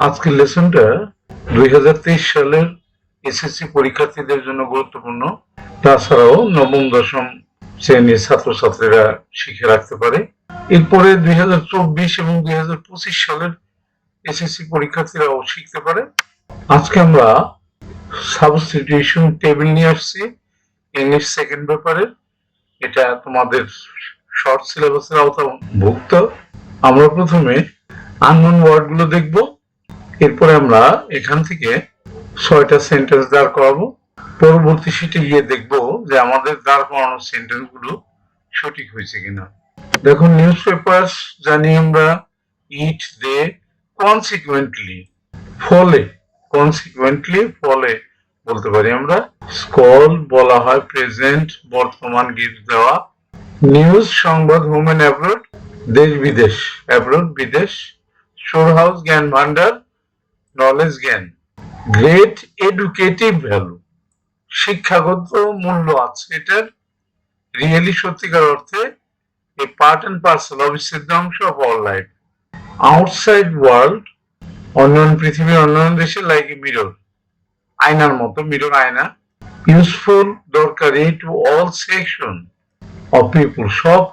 আজকের লেসনটা 2023 সালের এসএসসি পরীক্ষার্থীদের জন্য গুরুত্বপূর্ণ। তাছাড়াও নবম দশম শ্রেণীর ছাত্রছাত্রীরা শিখে রাখতে পারে। এরপরে 2024 এবং 2025 সালের এসএসসি পরীক্ষার্থীরাও শিখতে পারে। আজকে আমরা সাবস্টিটিউশন টেবিল নিয়ে আসছি ইংলিশ সেকেন্ড পেপারের। এটা তোমাদের শর্ট সিলেবাসের আওতাভুক্ত। আমরা প্রথমে আননোন ওয়ার্ডগুলো দেখব, এরপরে আমরা এখান থেকে 6টা সেন্টেন্স দাঁড় করাবো। পরবর্তী শীটে গিয়ে দেখব যে আমাদের দাঁড় করানো সেন্টেন্সগুলো সঠিক হয়েছে কিনা। দেখুন, নিউজ পেপারস জানি আমরা ইট, দে, কনসিকুয়েন্টলি, ফলে, কনসিকুয়েন্টলি ফলে বলতে পারি আমরা। স্কল বলা হয় প্রেজেন্ট, বর্তমান, গিফট দেওয়া। নিউজ সংবাদ, হোম এন্ড অ্যাব্রোড দেশ বিদেশ, অ্যাব্রোড বিদেশ। স্টোর হাউস জ্ঞান ভান্ডার, নলেজ জ্ঞান। গ্রেট এডুকেটিভ ভ্যালু শিক্ষাগত মূল্য আছে এটার। রিয়েলি সত্যিকার অর্থে এ পার্ট এন্ড পার্সেল অবিচ্ছেদ্য অংশ of our life. Outside world অন্যান্য পৃথিবীর অন্যান্য দেশে লাইক এ মিরর আয়নার মতো, মিরর আয়না। ইউজফুল দরকারি টু অল সেকশন অফ পিপুল সব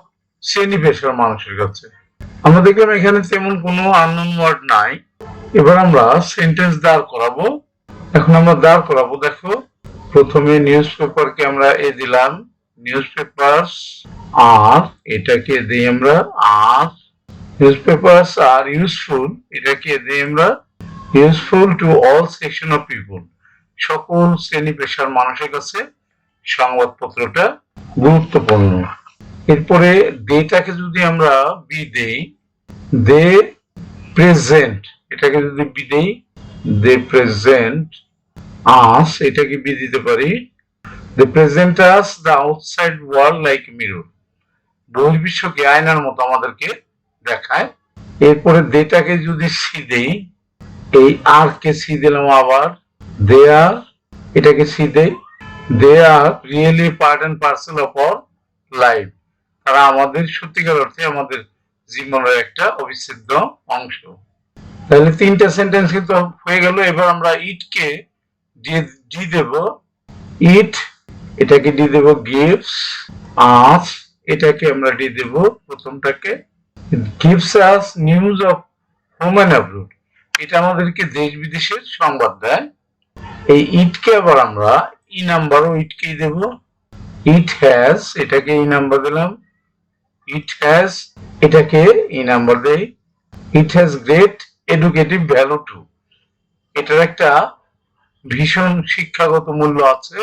শ্রেণী পেশার মানুষের কাছে। আমরা দেখলাম এখানে তেমন কোনো আননোন ওয়ার্ড নাই। এবার আমরা সেন্টেন্স দাঁড় করাবো। এখন আমরা দাঁড় করাবো। দেখো, প্রথমে নিউজ পেপারকে আমরা এ দিলাম, নিউজ পেপারস আর, এটাকে দিই আমরা আর। নিউজ পেপারস আর ইউজফুল, এটাকে দিই আমরা useful to all section of people সকল শ্রেণী পেশার মানুষের কাছে সংবাদপত্রটা গুরুত্বপূর্ণ। এরপরে ডেটাকে যদি আমরা বি দেই, দে প্রেজেন্ট, এটাকে যদি বি দেই, দে প্রেজেন্ট আস, এটাকে বি দিতে পারি they present us the outside world like mirror বহির্বিশ্বকে আয়নার মতো আমাদেরকে দেখায়। এরপরে দেটাকে যদি সি দেই, এই আর কে সি দিলাম আবার, দে আর, এটাকে সি দেই, they are really part and parcel of our life তারা আমাদের সত্যিকার অর্থে আমাদের জীবনের একটা অবিচ্ছেদ্য অংশ। তাহলে 3টা সেন্টেন্স কিন্তু হয়ে গেল। এবার আমরা ইটকে ডি দেব, ইট, এটাকে ডি দেব গিভস আস, এটাকে আমরা ডি দেব প্রথমটাকে, gives us news of home and abroad, এটা আমাদেরকে দেশ বিদেশের সংবাদ দেয়। এই ইটকে আবার আমরা ই নাম্বারও ইটকেই দেব, ইট হ্যাজ, এটাকে ই নাম্বার দিলাম, ইট হ্যাজ, এটাকে ই নাম্বার দেই, it has great educative value too, এটার একটা ভীষণ শিক্ষাগত মূল্য আছে,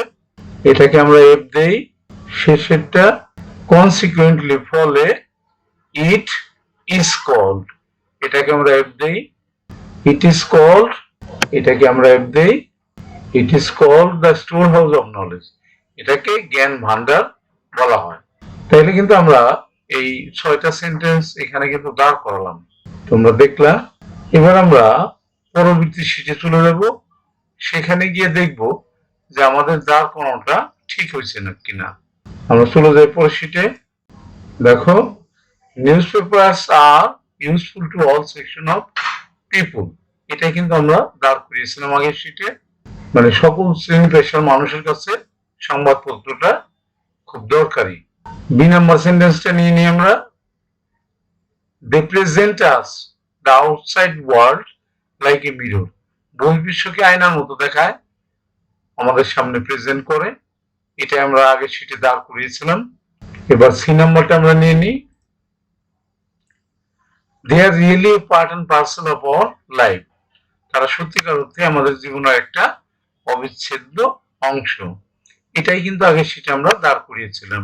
এটাকে আমরা এফ দেই। শেষেরটা কনসিকুয়েন্টলি ফলে ইট ইজ কল্ড, এটাকে আমরা এফ দেই। ইট ইজ কল্ড, এটাকে আমরা এফ দেই। It is called the storehouse of knowledge, এটাকে জ্ঞান ভান্ডার বলা হয়। তাইলে কিন্তু আমরা এই 6টা সেন্টেন্স এখানে কিন্তু দাঁড় করালাম, তোমরা দেখলা। এবার আমরা পরবর্তী শীটে চলে যাব, সেখানে গিয়ে দেখব যে আমাদের দাঁড় করানোটা ঠিক হয়েছে না কিনা। আমরা চলে যাই পরের শীটে। দেখো, newspapers are useful to all section of people, এটা কিন্তু আমরা দাঁড় করিয়েছিলাম আগের শীটে, মানে সকল শ্রেণী পেশার মানুষের কাছে সংবাদপত্রটা খুব দরকারি। বি নাম্বার সেন্টেন্সটা নিয়ে নিই আমরা, they present us the outside world like a mirror বহির্বিশ্বকে আয়নার মতো দেখায়, আমাদের সামনে প্রেজেন্ট করে, এটা আমরা আগে শীটে দাঁড় করিয়েছিলাম। এবার সি নাম্বারটা আমরা নিয়ে নিই, they are really part and parcel of our life, তারা সত্যিকার অর্থে আমাদের জীবনের একটা অবিচ্ছেদ্য অংশ, এটাই কিন্তু আগে শীটে আমরা দাঁড় করিয়েছিলাম।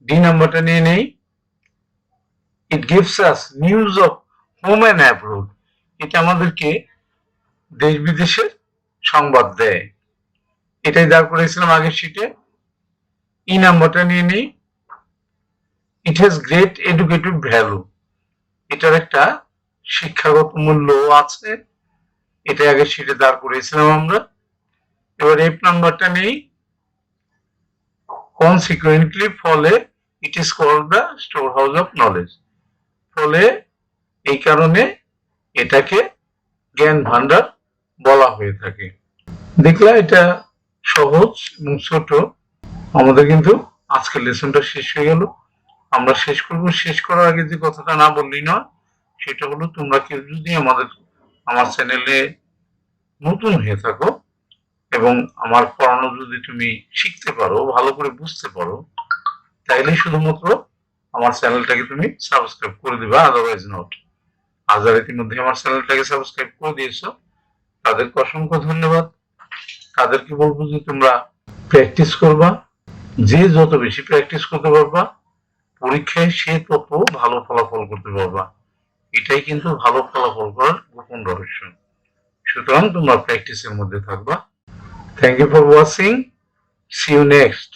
ডি নাম্বারটা নিয়ে নেই, it gives us news of home and abroad, এটা আমাদেরকে দেশ বিদেশের সংবাদ দেয়, এটাই দাঁড় করেছিলাম আগের শীটে। ই নাম্বারটা নিয়ে নিই, ইট হ্যাজ গ্রেট এডুকেটিভ ভ্যালু, এটার একটা শিক্ষাগত মূল্য আছে, এটা আগের শীটে দাঁড় করেছিলাম আমরা। এবার এফ নাম্বারটা নেই, কনসিকুয়েন্টলি ফলে it is called the storehouse of knowledge, ফলে এই কারণে এটাকে জ্ঞান ভান্ডার বলা হয়ে থাকে। দেখলা এটা সহজ এবং ছোট। আমাদের কিন্তু আজকের লেসনটা শেষ হয়ে গেল। আমরা শেষ করব, শেষ করার আগে যে কথাটা না বললেই নয়, সেটা হলো তোমরা কেউ যদি আমার চ্যানেলে নতুন হয়ে থাকো এবং আমার পড়ানো যদি তুমি শিখতে পারো, ভালো করে বুঝতে পারো, তাইলেই শুধুমাত্র আমার চ্যানেলটাকে তুমি সাবস্ক্রাইব করে দিবা, আদারওয়াইজ নট। আর যারা ইতিমধ্যে আমার চ্যানেলটাকে সাবস্ক্রাইব করে দিয়েছো তাদেরকে অসংখ্য ধন্যবাদ। তাদেরকে বলবো যে তোমরা প্র্যাকটিস করবা, যে যত বেশি প্র্যাকটিস করতে পারবা পরীক্ষায় সে তত ভালো ফলাফল করতে পারবা। এটাই কিন্তু ভালো ফলাফল করার গোপন রহস্য। সুতরাং তোমরা প্র্যাকটিসের মধ্যে থাকবা। Thank you for watching. See you next.